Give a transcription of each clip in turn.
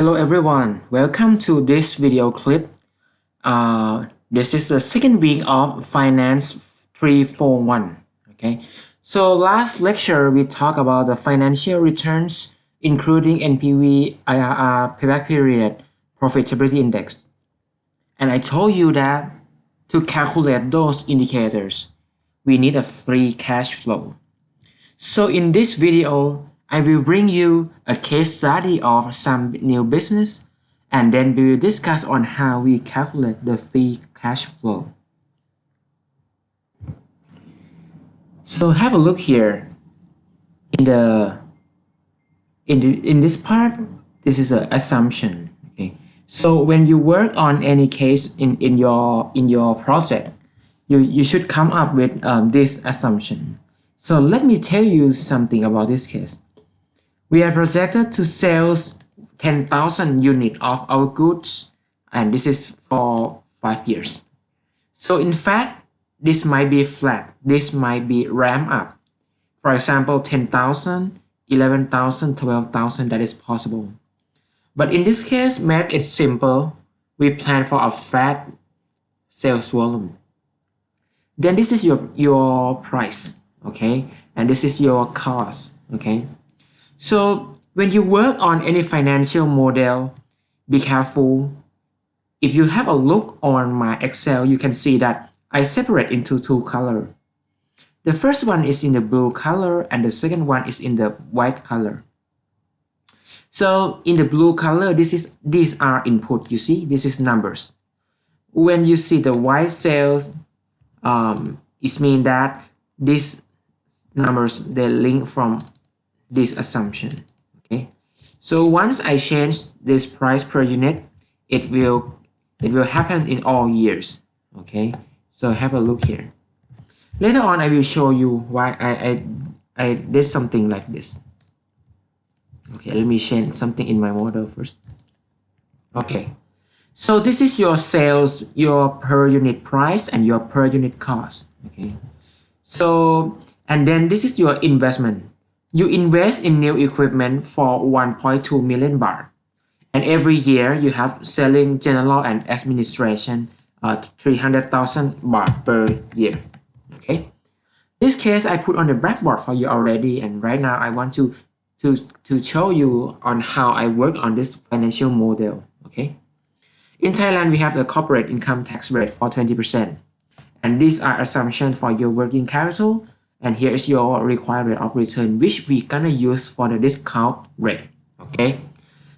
Hello everyone, welcome to this video clip. This is the second week of Finance 341. Okay, so last lecture we talked about the financial returns, including NPV, IRR, payback period, profitability index. And I told you that to calculate those indicators, we need a free cash flow. So in this video, I will bring you a case study of some new business, and then we will discuss on how we calculate the free cash flow. So have a look here. In this part, this is an assumption. Okay. So when you work on any case in your project, you should come up with this assumption. So let me tell you something about this case. We are projected to sell 10,000 units of our goods, and this is for 5 years. So in fact, this might be flat. This might be ramp up. For example, 10,000, 11,000, 12,000, that is possible. But in this case, make it simple. We plan for a flat sales volume. Then this is your price, okay? And this is your cost, okay? So when you work on any financial model, be careful. If you have a look on my Excel, you can see that I separate into two colors. The first one is in the blue color and the second one is in the white color. So in the blue color, these are input, you see, this is numbers. When you see the white cells, it means that these numbers, they link from this assumption. Okay, so once I change this price per unit, it will happen in all years. Okay, so have a look here. Later on I will show you why I did something like this. Okay, let me change something in my model first. Okay, so this is your sales, your per unit price and your per unit cost. Okay, so and then this is your investment. You invest in new equipment for 1.2 million baht. And every year you have selling, general and administration 300,000 baht per year. Okay. This case I put on the blackboard for you already, and right now I want to show you on how I work on this financial model. Okay. In Thailand, we have the corporate income tax rate for 20%. And these are assumptions for your working capital. And here is your required rate of return, which we're gonna use for the discount rate. Okay.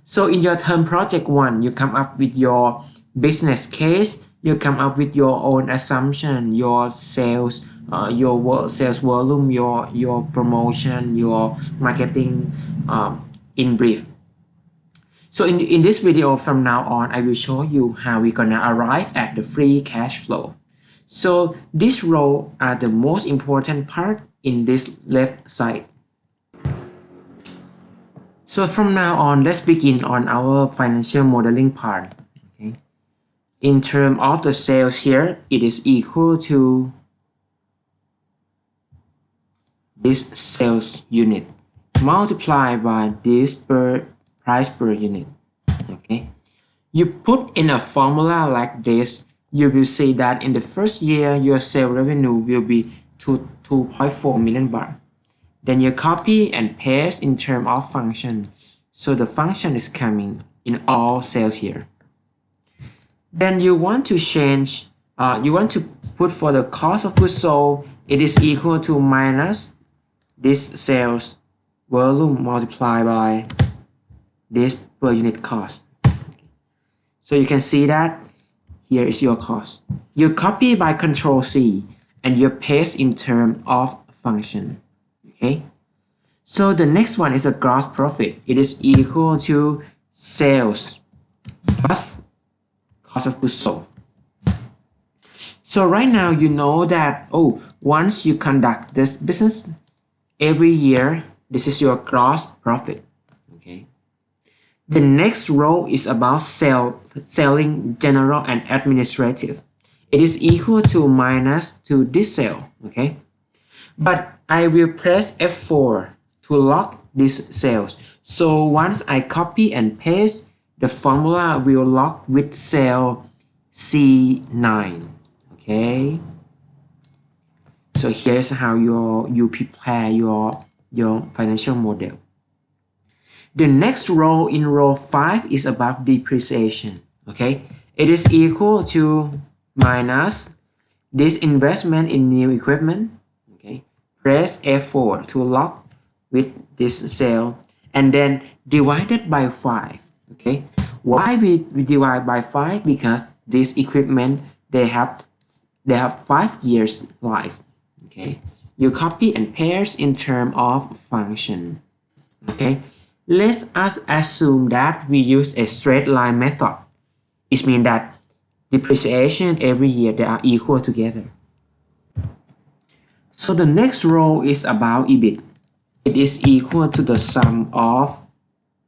So in your term project 1, you come up with your business case. You come up with your own assumption, your sales, your sales volume, your promotion, your marketing, in brief. So in this video from now on, I will show you how we're gonna arrive at the free cash flow. So these rows are the most important part in this left side. So from now on, let's begin on our financial modeling part. Okay. In terms of the sales here, it is equal to this sales unit multiplied by this price per unit. Okay. You put in a formula like this, you will see that in the first year, your sales revenue will be 2.4 million baht. Then you copy and paste in terms of function. So the function is coming in all sales here. Then you want to change, you want to put for the cost of goods sold, it is equal to minus this sales volume multiplied by this per unit cost. So you can see that here is your cost. You copy by Control C and you paste in terms of function. Okay. So the next one is a gross profit. It is equal to sales plus cost of goods sold. So right now you know that once you conduct this business every year, this is your gross profit. Okay. The next row is about selling, general and administrative. It is equal to minus to this cell. Okay. But I will press F4 to lock these cells. So once I copy and paste, the formula will lock with cell C9. Okay, so here's how you prepare your financial model. The next row in row 5 is about depreciation. Okay, it is equal to minus this investment in new equipment. Okay, press F4 to lock with this cell and then divided by 5. Okay, why we divide by 5? Because this equipment they have 5 years life. Okay, you copy and paste in terms of function. Okay, let us assume that we use a straight line method. It means that depreciation every year they are equal together. So the next row is about EBIT. It is equal to the sum of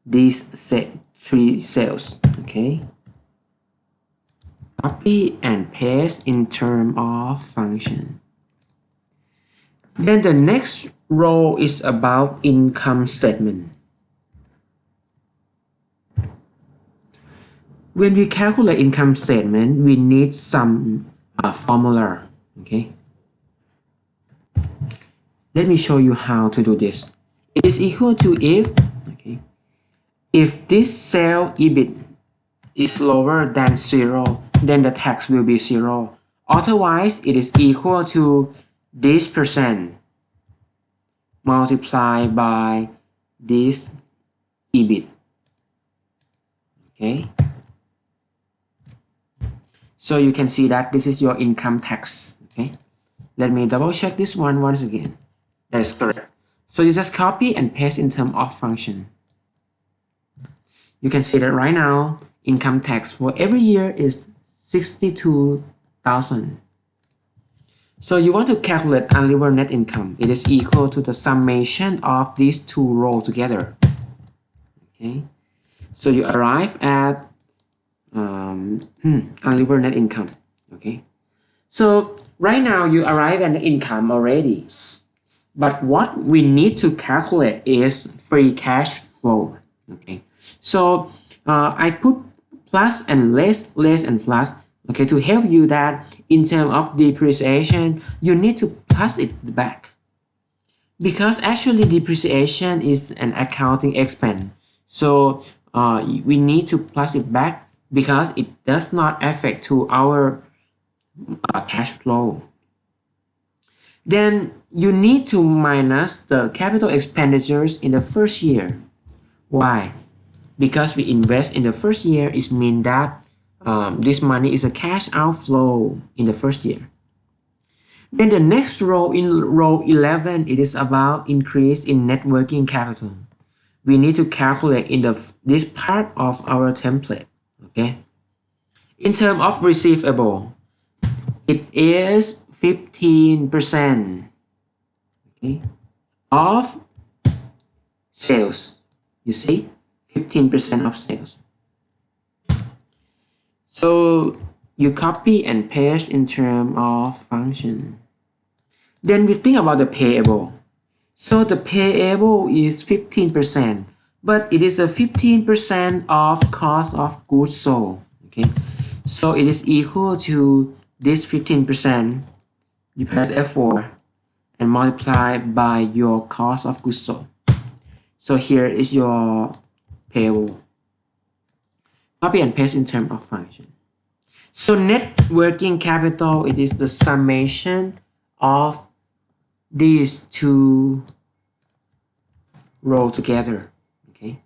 these 3 cells. Okay, copy and paste in terms of function. Then the next row is about income statement. When we calculate income statement, we need some formula. Okay, let me show you how to do this. It is equal to if this cell EBIT is lower than 0, then the tax will be 0. Otherwise, it is equal to this percent multiplied by this EBIT. Okay, so you can see that this is your income tax. Okay, let me double check this one once again. That is correct. So you just copy and paste in terms of function. You can see that right now income tax for every year is 62,000. So you want to calculate unlevered net income. It is equal to the summation of these 2 rows together. Okay, so you arrive at unlevered net income. Okay, so right now you arrive at the income already, but what we need to calculate is free cash flow. Okay, so I put plus and less and plus. Okay, to help you that in terms of depreciation, you need to plus it back. Because actually depreciation is an accounting expense. So we need to plus it back because it does not affect to our cash flow. Then you need to minus the capital expenditures in the first year. Why? Because we invest in the first year, it means that this money is a cash outflow in the first year. Then the next row in row 11, it is about increase in net working capital. We need to calculate in this part of our template. Okay. In terms of receivable, it is 15%. Okay, of sales. You see, 15% of sales. So you copy and paste in terms of function. Then we think about the payable. So the payable is 15%, but it is a 15% of cost of goods sold. Okay, so it is equal to this 15%. You press F4 and multiply by your cost of goods sold. So here is your payable. Copy and paste in terms of function. So net working capital, it is the summation of these 2 rows together. Okay,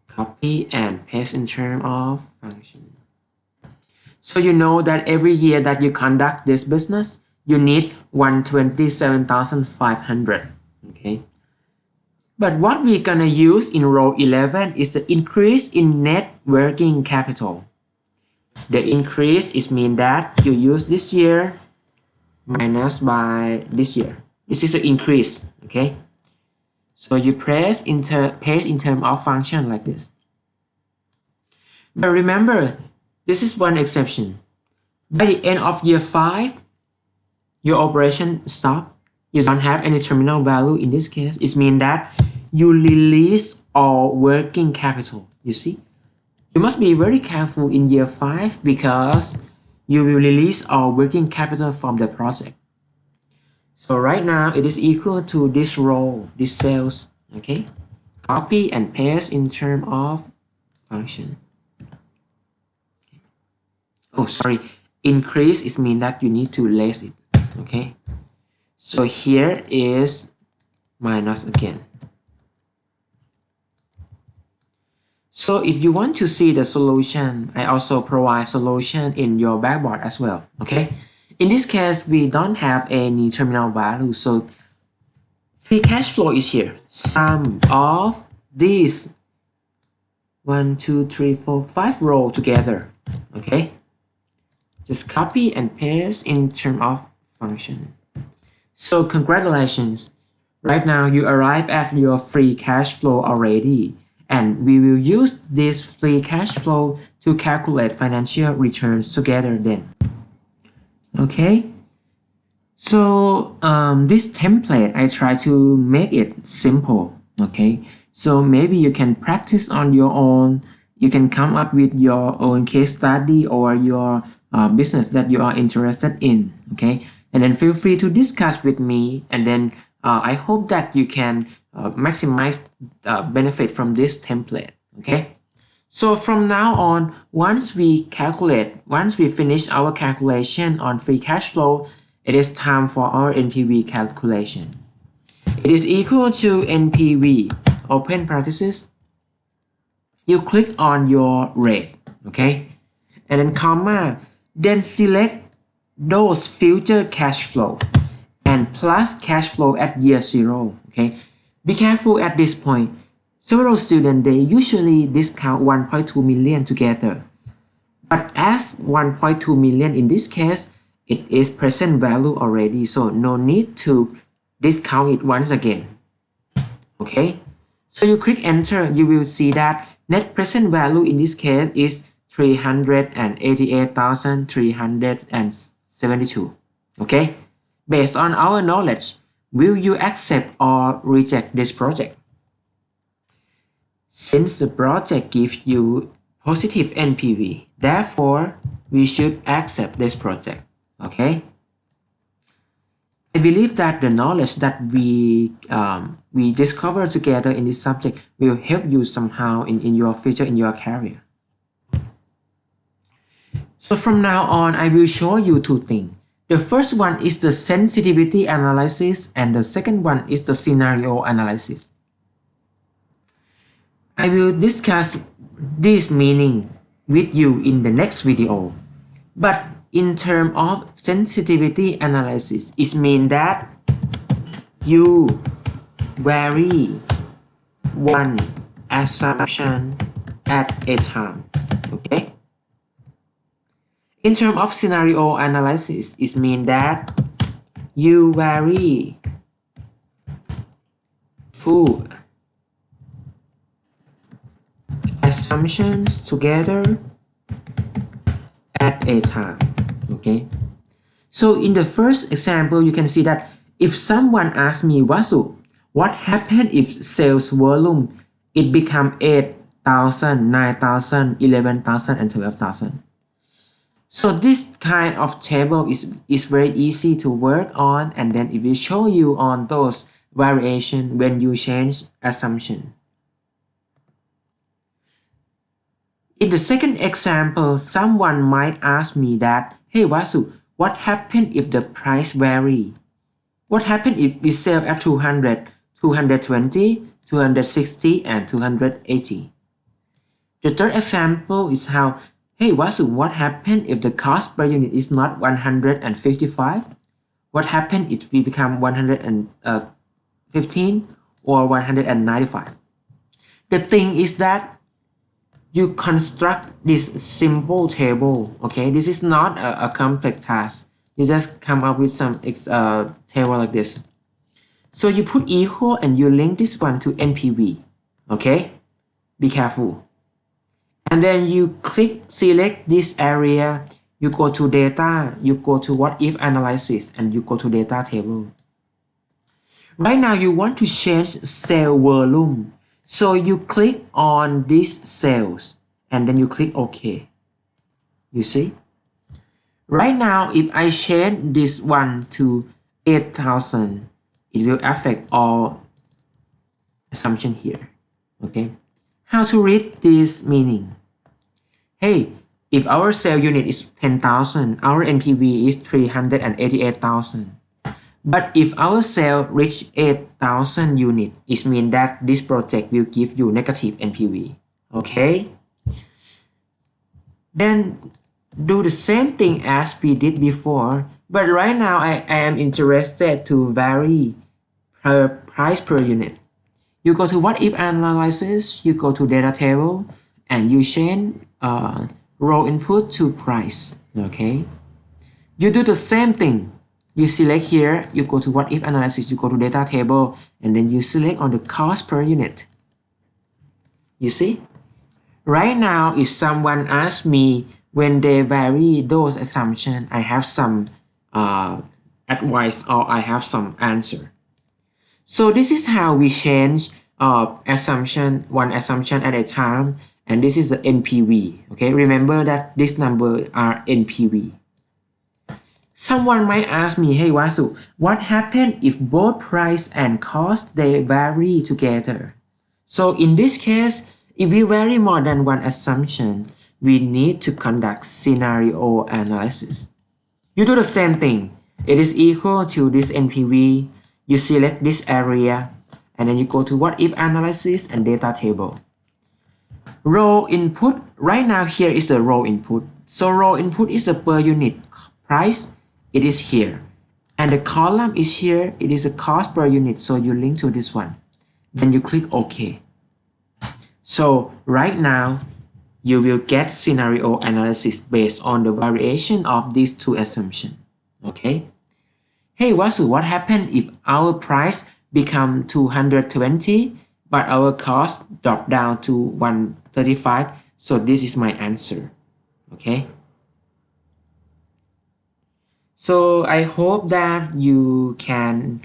copy and paste in terms of function. So you know that every year that you conduct this business, you need 127,500. Okay, but what we're gonna use in row 11 is the increase in net working capital. The increase is mean that you use this year minus by this year. This is the increase. Okay, so you paste in terms of function like this. But remember, this is one exception. By the end of year 5, your operation stop. You don't have any terminal value in this case. It means that you release all working capital. You see, You must be very careful in year 5 because you will release all working capital from the project. So right now it is equal to this row, this sales, okay? Copy and paste in terms of function. Oh, sorry. Increase is mean that you need to less it, okay? So here is minus again. So if you want to see the solution, I also provide solution in your backboard as well, okay? In this case, we don't have any terminal value, so free cash flow is here. Sum of these 1, 2, 3, 4, 5 rows together, okay? Just copy and paste in terms of function. So congratulations. Right now you arrive at your free cash flow already. And we will use this free cash flow to calculate financial returns together then. Okay. So this template, I try to make it simple. Okay. So maybe you can practice on your own. You can come up with your own case study or your business that you are interested in. Okay. And then feel free to discuss with me. And then I hope that you can maximize benefit from this template. Okay. So from now on, once we finish our calculation on free cash flow, it is time for our NPV calculation. It is equal to NPV, open parenthesis. You click on your rate, okay? And then comma, then select those future cash flow and plus cash flow at year 0, okay? Be careful at this point. Several students, they usually discount 1.2 million together. But as 1.2 million in this case, it is present value already, so no need to discount it once again. Okay? So you click enter, you will see that net present value in this case is 388,372. Okay? Based on our knowledge, will you accept or reject this project? Since the project gives you positive NPV, therefore, we should accept this project. Okay? I believe that the knowledge that we discover together in this subject will help you somehow in your future, in your career. So from now on, I will show you two things. The first one is the sensitivity analysis and the second one is the scenario analysis. I will discuss this meaning with you in the next video. But in terms of sensitivity analysis, it means that you vary one assumption at a time. Okay? In terms of scenario analysis, it means that you vary two assumptions together at a time. Okay, so in the first example, you can see that if someone asks me, Vasu, what happened if sales volume it become 8,000, 9,000, 11,000 and 12,000? So this kind of table is very easy to work on, and then it will show you on those variation when you change assumption. In the second example, someone might ask me that, hey Vasu, what happened if the price vary? What happened if we sell at 200, 220, 260 and 280? The third example is how, hey Vasu, what happened if the cost per unit is not 155? What happened if we become 115 or 195? The thing is that you construct this simple table, okay? This is not a complex task. You just come up with some table like this. So you put equal and you link this one to NPV, okay? Be careful. And then you select this area, you go to data, you go to what if analysis, and you go to data table. Right now you want to change sale volume. So you click on these cells and then you click OK. You see? Right now, if I change this one to 8,000, it will affect all assumption here. Okay. How to read this meaning? Hey, if our sale unit is 10,000, our NPV is 388,000. But if our sale reach 8,000 unit, it means that this project will give you negative NPV. Okay. Then do the same thing as we did before, but right now I am interested to vary per price per unit. You go to what if analysis, you go to data table, and you change row input to price. Okay. You do the same thing. You select here, you go to what if analysis, you go to data table, and then you select on the cost per unit. You see? Right now, if someone asks me when they vary those assumptions, I have some advice or I have some answer. So this is how we change assumption, one assumption at a time, and this is the NPV. Okay, remember that these numbers are NPV. Someone might ask me, hey Vasu, what happens if both price and cost they vary together? So in this case, if we vary more than one assumption, we need to conduct scenario analysis. You do the same thing. It is equal to this NPV. You select this area, and then you go to what if analysis and data table. Row input, right now here is the row input. So row input is the per unit price, it is here. And the column is here, it is a cost per unit, so you link to this one. Then you click OK. So right now, you will get scenario analysis based on the variation of these two assumptions. Okay. Hey Vasu, what happened if our price become 220 but our cost drop down to 135? So this is my answer. Okay. So I hope that you can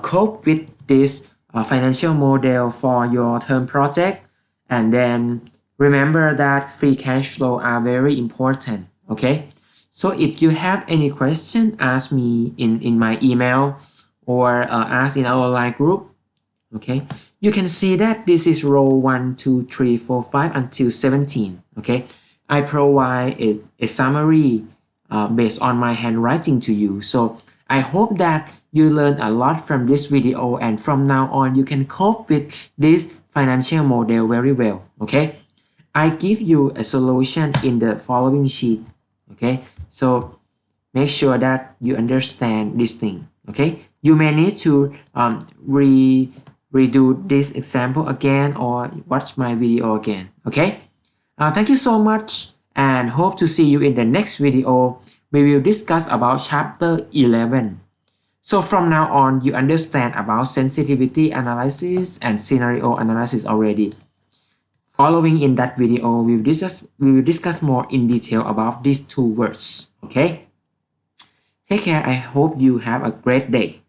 cope with this financial model for your term project, and then remember that free cash flow are very important. Okay. So if you have any question, ask me in my email or ask in our online group. Okay. You can see that this is row 1, 2, 3, 4, 5 until 17. Okay. I provide a summary based on my handwriting to you. So I hope that you learn a lot from this video, and from now on you can cope with this financial model very well. Okay. I give you a solution in the following sheet. Okay. So make sure that you understand this thing. Okay. You may need to redo this example again or watch my video again. Okay. Thank you so much, and hope to see you in the next video. We will discuss about chapter 11. So from now on, you understand about sensitivity analysis and scenario analysis already. Following in that video, we will discuss more in detail about these two words. Okay? Take care. I hope you have a great day.